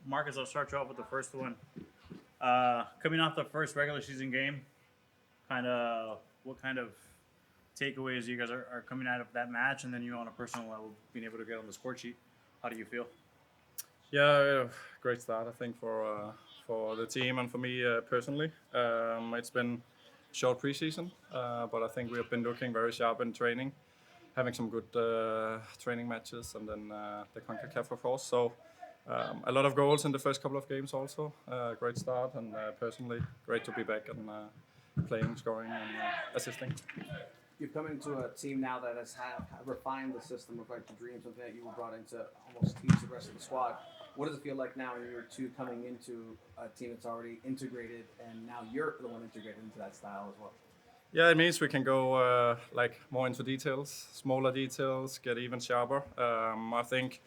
Marcus, I'll start you off with the first one. Coming off the first regular season game, what kind of takeaways you guys are coming out of that match, and then you on a personal level being able to get on the score sheet. How do you feel? Yeah, great start I think for the team and for me personally. It's been short preseason, but I think we have been looking very sharp in training, having some good training matches, and then the Concacaf of course. So a lot of goals in the first couple of games also. Great start, and personally great to be back and playing, scoring, and assisting. You've come into a team now that has refined the system, refined the dream, something that you were brought in to almost teach the rest of the squad. What does it feel like now in year two coming into a team that's already integrated and now you're the one integrated into that style as well? Yeah, it means we can go like more into details, smaller details, get even sharper. I think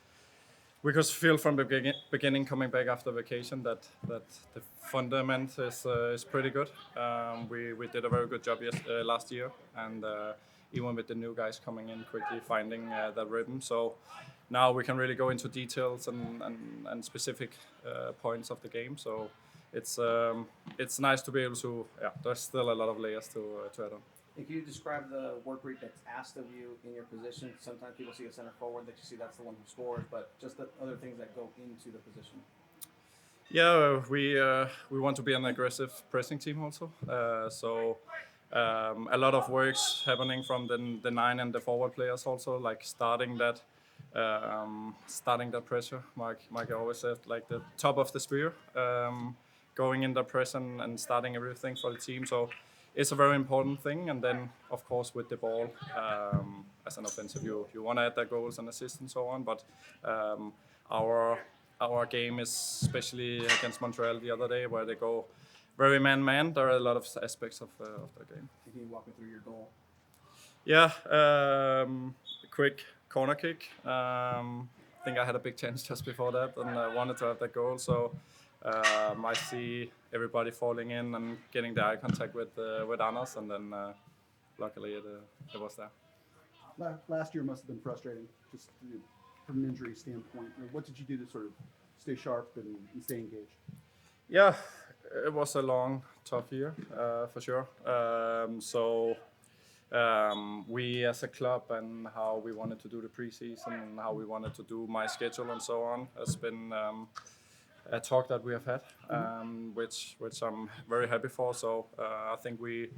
we could feel from the beginning coming back after vacation that the fundament is pretty good. We did a very good job last year, and even with the new guys coming in quickly finding that rhythm. So now we can really go into details and specific points of the game. So it's nice to be able to. Yeah, there's still a lot of layers to add on. And can you describe the work rate that's asked of you in your position? Sometimes people see a center forward that you see that's the one who scores, but just the other things that go into the position. Yeah, we want to be an aggressive pressing team also. So a lot of works happening from the nine and the forward players also, like starting that pressure. Mike always said like the top of the spear, going in the press and starting everything for the team. So it's a very important thing. And then of course with the ball, as an offensive, you want to add the goals and assists and so on. But our our game is especially against Montreal the other day where they go very man-man. There are a lot of aspects of the game. Can you walk me through your goal? Yeah, quick corner kick. I think I had a big chance just before that, and I wanted to have that goal. So I see everybody falling in and getting the eye contact with Anders, and then luckily it was there. Last year must have been frustrating, just from an injury standpoint. What did you do to sort of stay sharp and stay engaged? Yeah, it was a long, tough year for sure. We as a club and how we wanted to do the preseason and how we wanted to do my schedule and so on has been a talk that we have had, which I'm very happy for. So I think we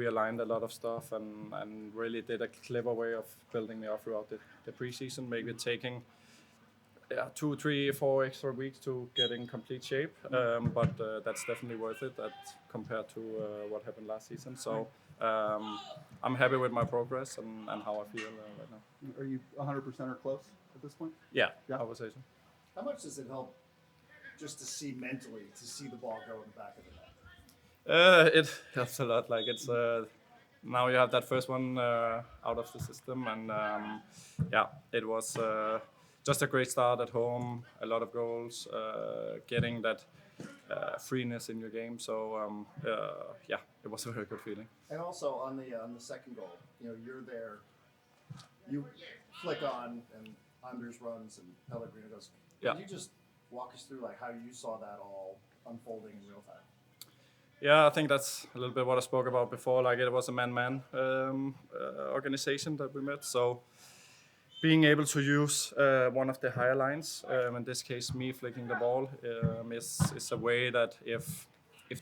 aligned a lot of stuff and really did a clever way of building me up throughout the preseason, maybe taking 2, 3, 4 extra weeks to get in complete shape. But that's definitely worth it compared to what happened last season. So I'm happy with my progress and how I feel right now. Are you 100% or close at this point? Yeah, Yeah. I would say so. How much does it help just to see mentally, to see the ball go in the back of the net? It helps a lot. Like it's now you have that first one out of the system, and yeah, it was just a great start at home. A lot of goals, getting that freeness in your game. So yeah, it was a very good feeling. And also on the second goal, you're there, you flick on, and Anders runs, and Pellegrino goes. Yeah. Can you just walk us through like how you saw that all unfolding in real time? Yeah, I think that's a little bit what I spoke about before. Like it was a man-man organization that we met. So being able to use one of the higher lines, in this case me flicking the ball, is a way that if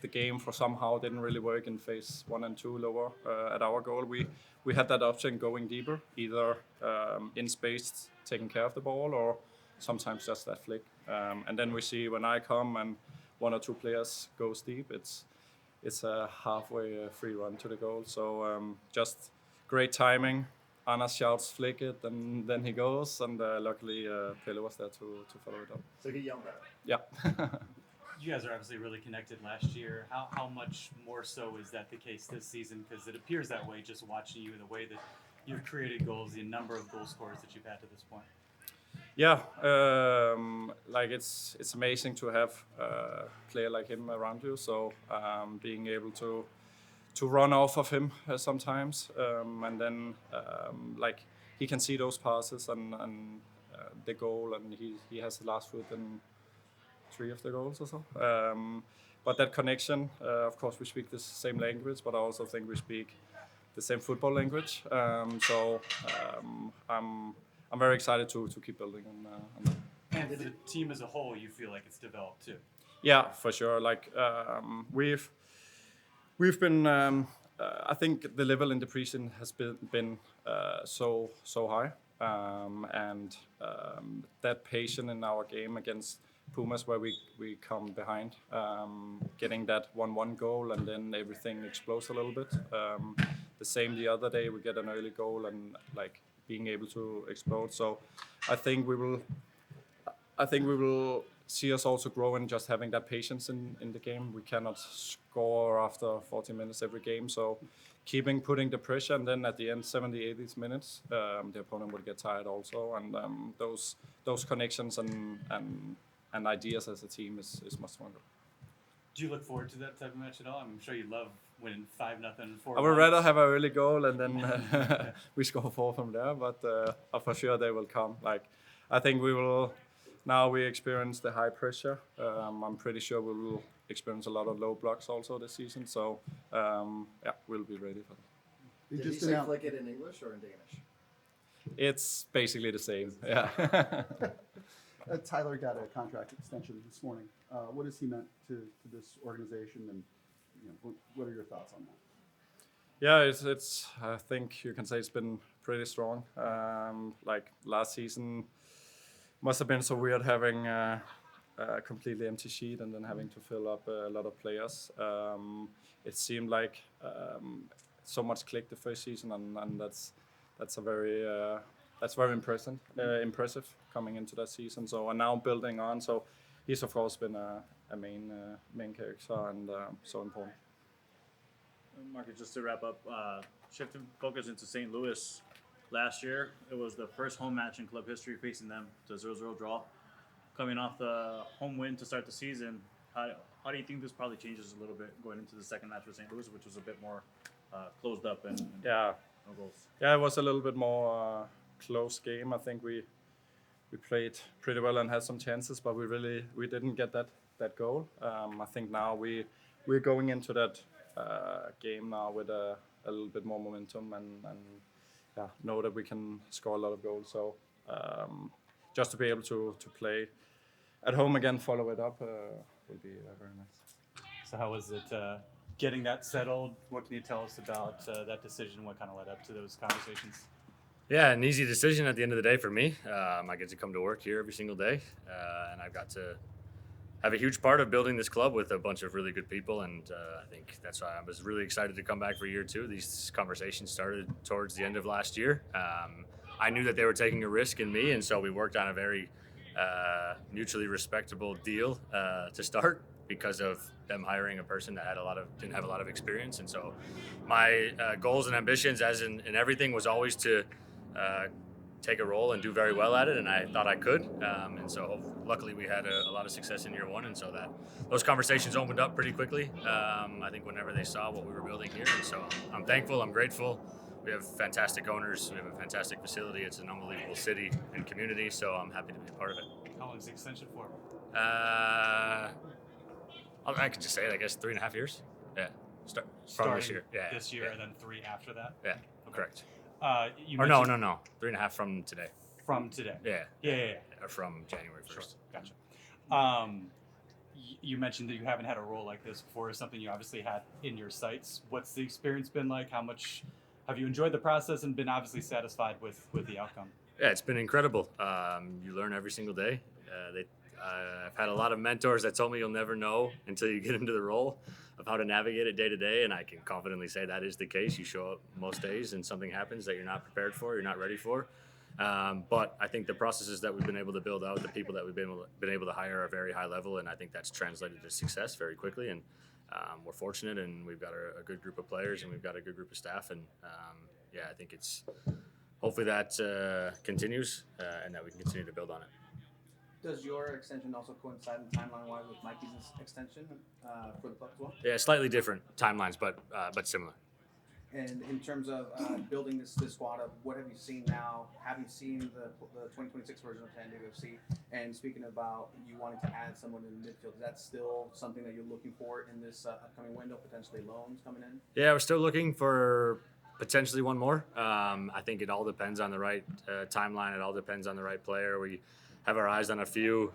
the game for somehow didn't really work in phase 1 and 2 lower at our goal, we had that option going deeper, either in space taking care of the ball or sometimes just that flick. And then we see when I come and 1 or 2 players goes deep, it's a halfway free run to the goal. So just great timing. Anna shouts, flick it, and then he goes. And luckily, Pelle was there to follow it up. So he yelled at it. Yeah. You guys are obviously really connected last year. How much more so is that the case this season? Because it appears that way just watching you, the way that you've created goals, the number of goal scorers that you've had to this point. Yeah, like it's amazing to have a player like him around you. So being able to run off of him sometimes, and then like he can see those passes and the goal, and he has the last foot and 3 of the goals or so. But that connection, of course, we speak the same language, but I also think we speak the same football language. I'm very excited to keep building on that. And for the team as a whole, you feel like it's developed too. Yeah, for sure. Like we've been. I think the level in the preseason has been so high, and that patience in our game against Pumas, where we come behind, getting that 1-1 goal, and then everything explodes a little bit. The same the other day, we get an early goal and like being able to explode. So I think we will see us also grow in just having that patience in the game. We cannot score after 40 minutes every game. So putting the pressure, and then at the end, 70, 80 minutes, the opponent will get tired also. And those connections and ideas as a team is much stronger. Do you look forward to that type of match at all? I'm sure you love winning 5-0, 4-1. I would rather have an early goal and then we score 4 from there, but for sure they will come. Like I think we will. Now we experience the high pressure. I'm pretty sure we will experience a lot of low blocks also this season. So yeah, we'll be ready for that. Did he say flick it in English or in Danish? It's basically the same. Yeah. Tyler got a contract extension this morning. What has he meant to this organization, and what are your thoughts on that? Yeah, it's. I think you can say it's been pretty strong. Like last season, must have been so weird having a completely empty sheet and then having to fill up a lot of players. It seemed like so much clicked the first season, and that's very impressive coming into that season. So and now building on. So he's of course been a main character and so important. Marcus, just to wrap up, shifting focus into St. Louis. Last year, it was the first home match in club history facing them to 0-0 draw. Coming off the home win to start the season, how do you think this probably changes a little bit going into the second match with St. Louis, which was a bit more closed up and Yeah. no goals? Yeah, it was a little bit more close game. I think we played pretty well and had some chances, but we didn't get that goal. I think now we're going into that game now with a little bit more momentum and know that we can score a lot of goals. So just to be able to play at home again, follow it up, will be very nice. So how was it getting that settled? What can you tell us about that decision? What kind of led up to those conversations? Yeah, an easy decision at the end of the day for me. I get to come to work here every single day, and I've got to have a huge part of building this club with a bunch of really good people, and I think that's why I was really excited to come back for year 2. These conversations started towards the end of last year. I knew that they were taking a risk in me, and so we worked on a very mutually respectable deal to start because of them hiring a person that didn't have a lot of experience. And so my goals and ambitions, as in everything, was always to take a role and do very well at it, and I thought I could. And so luckily we had a lot of success in year 1, and so those conversations opened up pretty quickly. I think whenever they saw what we were building here, and so I'm thankful, I'm grateful. We have fantastic owners, we have a fantastic facility, it's an unbelievable city and community, so I'm happy to be a part of it. How long is the extension for? I could just say it, I guess 3.5 years. Yeah, from this year. Yeah, this year, and then 3 after that. Yeah, correct. You Or no, mentioned- 3.5 from today. From today. Yeah. Or from January 1st. Sure. Gotcha. You mentioned that you haven't had a role like this before. It's something you obviously had in your sights. What's the experience been like? How much have you enjoyed the process and been obviously satisfied with the outcome? Yeah, it's been incredible. You learn every single day. I've had a lot of mentors that told me you'll never know until you get into the role of how to navigate it day to day, and I can confidently say that is the case. You show up most days and something happens that you're not prepared for, you're not ready for. But I think the processes that we've been able to build out, the people that we've been able to hire are a very high level, and I think that's translated to success very quickly. And we're fortunate, and we've got a good group of players, and we've got a good group of staff, and I think it's hopefully that continues and that we can continue to build on it. Does your extension also coincide in timeline-wise with Mikey's extension for the club as well? Yeah, slightly different timelines, but similar. And in terms of building this squad up, what have you seen now? Have you seen the 2026 version of San Diego FC? And speaking about you wanting to add someone in the midfield, is that still something that you're looking for in this upcoming window? Potentially loans coming in. Yeah, we're still looking for potentially one more. I think it all depends on the right timeline. It all depends on the right player. We have our eyes on a few.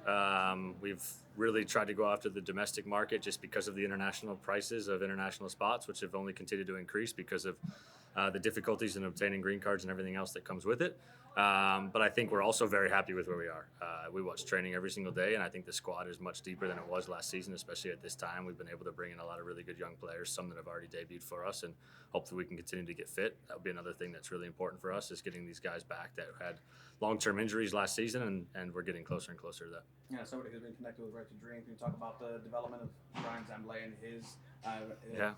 We've really tried to go after the domestic market just because of the international prices of international spots, which have only continued to increase because of the difficulties in obtaining green cards and everything else that comes with it. But I think we're also very happy with where we are. We watch training every single day, and I think the squad is much deeper than it was last season, especially at this time. We've been able to bring in a lot of really good young players, some that have already debuted for us, and hopefully we can continue to get fit. That would be another thing that's really important for us, is getting these guys back that had long-term injuries last season, and we're getting closer and closer to that. Yeah, somebody who's been connected with Right to Dream. Can you talk about the development of Brian Zamblay and his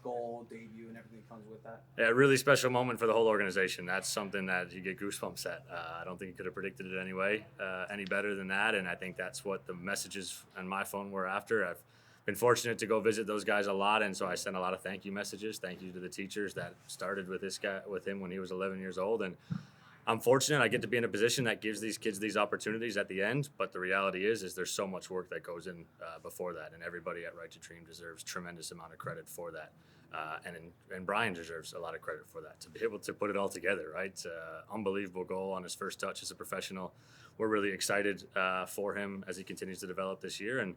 goal, debut, and everything that comes with that? Yeah, a really special moment for the whole organization. That's something that you get goosebumps at. I don't think you could have predicted it anyway, any better than that, and I think that's what the messages on my phone were after. I've been fortunate to go visit those guys a lot, and so I sent a lot of thank you messages. Thank you to the teachers that started with him when he was 11 years old, and I'm fortunate I get to be in a position that gives these kids these opportunities at the end, but the reality is there's so much work that goes in before that, and everybody at Right to Dream deserves tremendous amount of credit for that. And Brian deserves a lot of credit for that, to be able to put it all together, right? Unbelievable goal on his first touch as a professional. We're really excited for him as he continues to develop this year,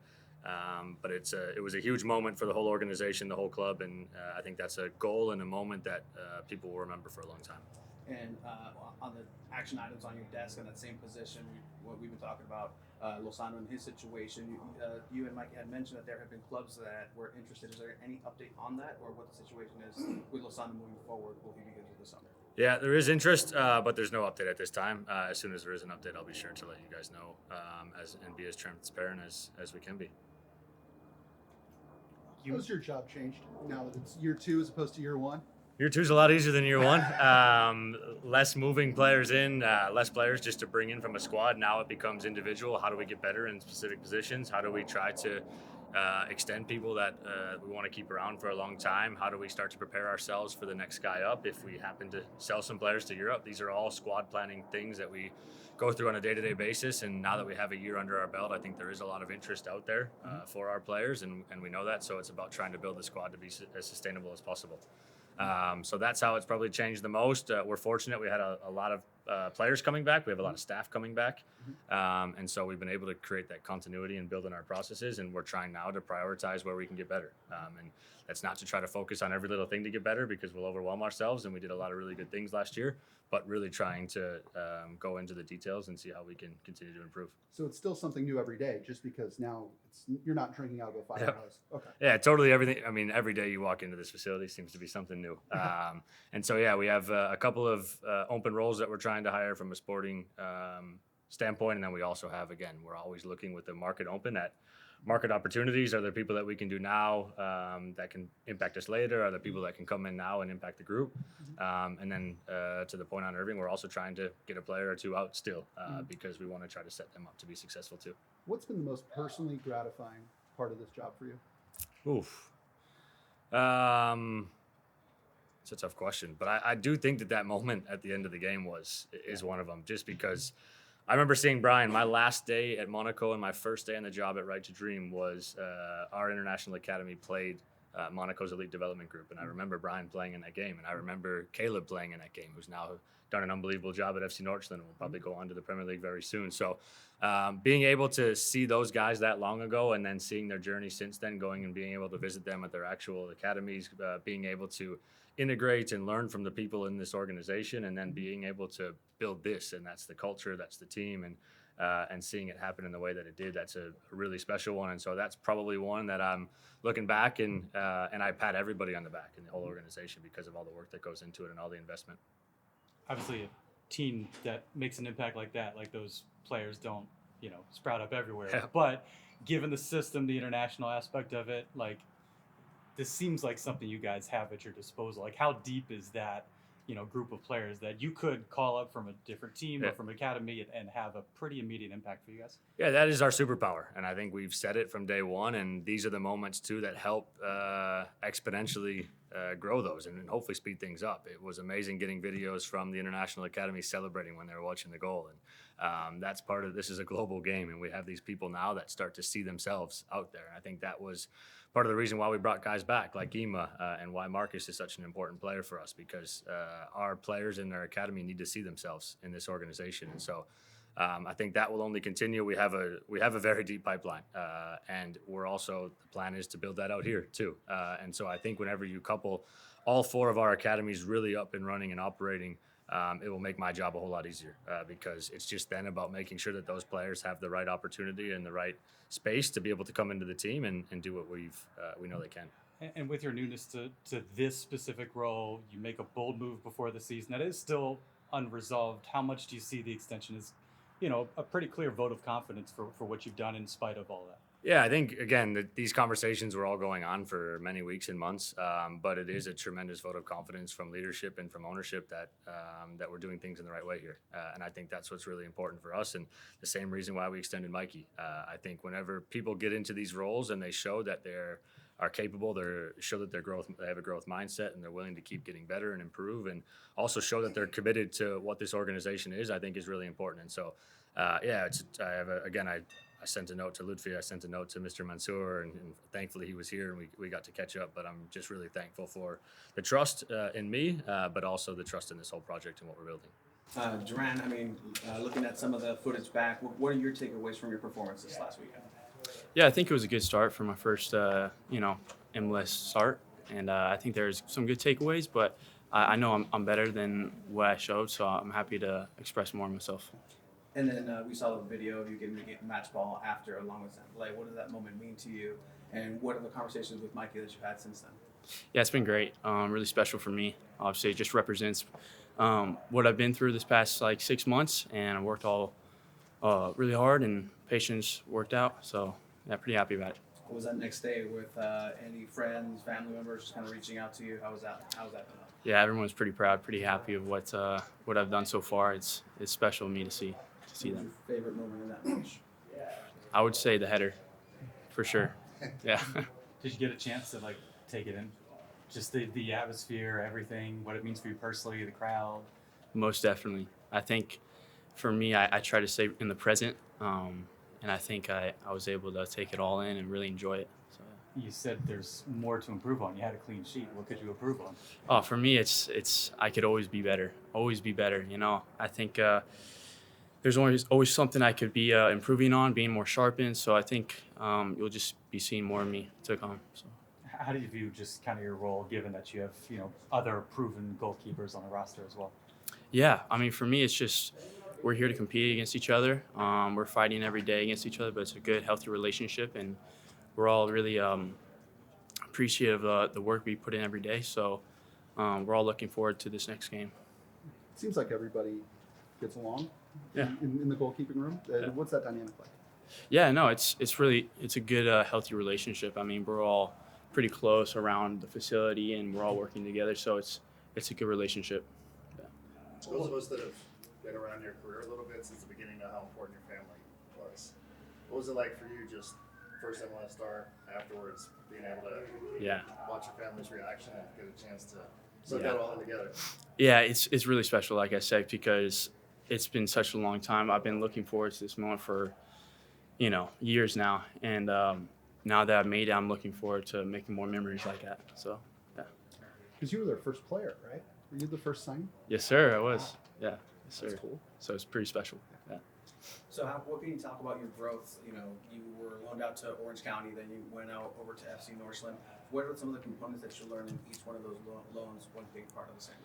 but it was a huge moment for the whole organization, the whole club, and I think that's a goal and a moment that people will remember for a long time. And on the action items on your desk in that same position, what we've been talking about, Lozano and his situation, you and Mike had mentioned that there have been clubs that were interested. Is there any update on that, or what the situation is with Lozano moving forward? Will he be good this summer? Yeah, there is interest, but there's no update at this time. As soon as there is an update, I'll be sure to let you guys know and be as transparent as we can be. How's your job changed now that it's year 2 as opposed to year 1? Year 2 is a lot easier than year 1. Less moving players in, less players just to bring in from a squad. Now it becomes individual. How do we get better in specific positions? How do we try to extend people that we want to keep around for a long time? How do we start to prepare ourselves for the next guy up if we happen to sell some players to Europe? These are all squad planning things that we go through on a day-to-day basis, and now that we have a year under our belt, I think there is a lot of interest out there for our players, and we know that, so it's about trying to build the squad to be as sustainable as possible. So that's how it's probably changed the most. We're fortunate we had a lot of players coming back. We have a lot of staff coming back. And so we've been able to create that continuity and build in our processes, and we're trying now to prioritize where we can get better. And that's not to try to focus on every little thing to get better, because we'll overwhelm ourselves, and we did a lot of really good things last year, but really trying to go into the details and see how we can continue to improve. So it's still something new every day, just because now you're not drinking out of a fire hose. Okay. Yeah, totally. Everything. I mean, every day you walk into this facility seems to be something new. And so, yeah, we have a couple of open roles that we're trying to hire from a sporting standpoint. And then we also have, again, we're always looking with the market open at market opportunities. Are there people that we can do now that can impact us later? Are there people that can come in now and impact the group? And then to the point on Irving, we're also trying to get a player or two out still because we want to try to set them up to be successful too. What's been the most personally gratifying part of this job for you? Oof. It's a tough question, but I do think that moment at the end of the game is one of them, just because I remember seeing Brian. My last day at Monaco and my first day on the job at Right to Dream was our international academy played Monaco's elite development group, and I remember Brian playing in that game, and I remember Caleb playing in that game, who's now done an unbelievable job at FC Nordsjælland and will probably go on to the Premier League very soon. So being able to see those guys that long ago, and then seeing their journey since then, going and being able to visit them at their actual academies, being able to integrate and learn from the people in this organization, and then being able to build this, and that's the culture, that's the team, and seeing it happen in the way that it did, that's a really special one. And so that's probably one that I'm looking back and I pat everybody on the back in the whole organization because of all the work that goes into it and all the investment. Obviously, a team that makes an impact like that, like those players don't, sprout up everywhere. Yeah. But given the system, the international aspect of it, like, this seems like something you guys have at your disposal. Like, how deep is that group of players that you could call up from a different team Yeah. or from academy and have a pretty immediate impact for you guys? Yeah, that is our superpower, and I think we've said it from day one. And these are the moments too that help exponentially grow those and hopefully speed things up. It was amazing getting videos from the International Academy celebrating when they were watching the goal, and that's part of this is a global game, and we have these people now that start to see themselves out there. And I think that was part of the reason why we brought guys back like Ema and why Marcus is such an important player for us, because our players in their academy need to see themselves in this organization, and so. I think that will only continue. We have a very deep pipeline, and the plan is to build that out here too. And so I think whenever you couple all 4 of our academies really up and running and operating, it will make my job a whole lot easier because it's just then about making sure that those players have the right opportunity and the right space to be able to come into the team and do what we know they can. And with your newness to this specific role, you make a bold move before the season that is still unresolved. How much do you see the extension as, a pretty clear vote of confidence for what you've done in spite of all that? Yeah, I think, again, these conversations were all going on for many weeks and months, but it is a tremendous vote of confidence from leadership and from ownership that we're doing things in the right way here. And I think that's what's really important for us, and the same reason why we extended Mikey. I think whenever people get into these roles and they show that are capable, show that they have a growth mindset, and they're willing to keep getting better and improve, and also show that they're committed to what this organization is, I think is really important. And so, I sent a note to Lutfi, I sent a note to Mr. Mansour, and thankfully he was here and we got to catch up. But I'm just really thankful for the trust in me, but also the trust in this whole project and what we're building. Duran, looking at some of the footage back, what are your takeaways from your performance this last weekend? Yeah, I think it was a good start for my first, MLS start, and I think there's some good takeaways. But I know I'm better than what I showed, so I'm happy to express more of myself. And then we saw the video of you getting the match ball after a long play. What does that moment mean to you? And what are the conversations with Mikey that you've had since then? Yeah, it's been great. Really special for me. Obviously, it just represents what I've been through this past 6 months, and I worked all really hard, and patience worked out. So, yeah, pretty happy about it. What was that next day with any friends, family members just kind of reaching out to you? How was that? How was that been? Yeah, everyone's pretty proud, pretty happy of what I've done so far. It's special to me to see them. What was your favorite moment in that match? I would say the header, for sure. Yeah. Did you get a chance to take it in? Just the atmosphere, everything, what it means for you personally, the crowd? Most definitely. I think for me, I try to stay in the present, and I think I was able to take it all in and really enjoy it. So, yeah. You said there's more to improve on. You had a clean sheet. What could you improve on? Oh, for me, it's I could always be better. Always be better. I think there's always something I could be improving on, being more sharpened. So I think you'll just be seeing more of me to come. So. How do you view just kind of your role, given that you have other proven goalkeepers on the roster as well? Yeah, for me, it's just we're here to compete against each other. We're fighting every day against each other, but it's a good, healthy relationship, and we're all really appreciative of the work we put in every day. So we're all looking forward to this next game. It seems like everybody gets along Yeah. in the goalkeeping room. What's that dynamic like? Yeah, no, it's a good, healthy relationship. We're all pretty close around the facility, and we're all working together. So it's a good relationship. Yeah. Those of us that have been around your career a little bit since the beginning know how important your family was. What was it like for you just first MLS start, afterwards being able to Yeah. watch your family's reaction and get a chance to soak that all in together? Yeah, it's really special, like I said, because it's been such a long time. I've been looking forward to this moment for, years now. And now that I've made it, I'm looking forward to making more memories like that. So, yeah. Because you were their first player, right? Were you the first signing? Yes, sir, I was. Yeah, yes, sir. That's cool. So it's pretty special. Yeah. So what can you talk about your growth? You were loaned out to Orange County, then you went out over to FC Northland. What are some of the components that you learned in each one of those loans, one big part of the same?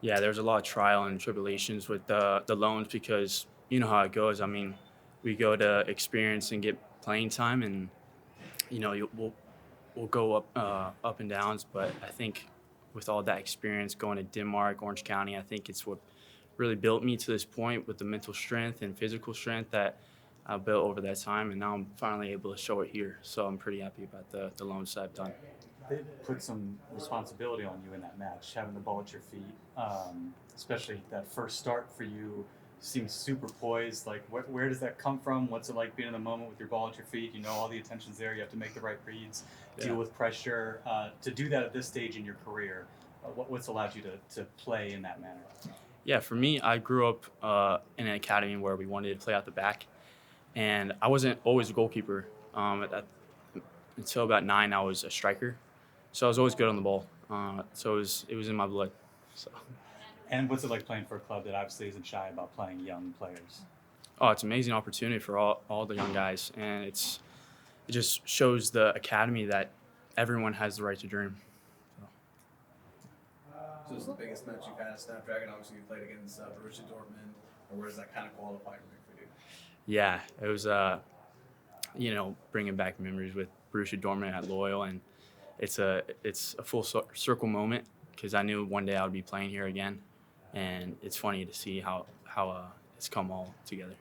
Yeah, there's a lot of trial and tribulations with the loans because you know how it goes. We go to experience and get playing time, and we'll go up and downs. But I think with all that experience going to Denmark, Orange County, I think it's what really built me to this point with the mental strength and physical strength that I built over that time, and now I'm finally able to show it here. So I'm pretty happy about the loans that I've done. they put some responsibility on you in that match, having the ball at your feet, especially that first start for you seems super poised. Like, where does that come from? What's it like being in the moment with your ball at your feet? You know, all the attention's there. You have to make the right reads, deal with pressure. To do that at this stage in your career, what's allowed you to play in that manner? Yeah, for me, I grew up in an academy where we wanted to play out the back, and I wasn't always a goalkeeper. Until about 9, I was a striker, so I was always good on the ball. So it was in my blood. So. And what's it like playing for a club that obviously isn't shy about playing young players? Oh, it's an amazing opportunity for all the young guys, and it just shows the academy that everyone has the right to dream. So this is the biggest match you've had at Snapdragon. Obviously, you played against Borussia Dortmund. Or where does that kind of qualify for you? Yeah, it was bringing back memories with Borussia Dortmund at Loyal, and it's a full circle moment because I knew one day I would be playing here again, and it's funny to see how it's come all together.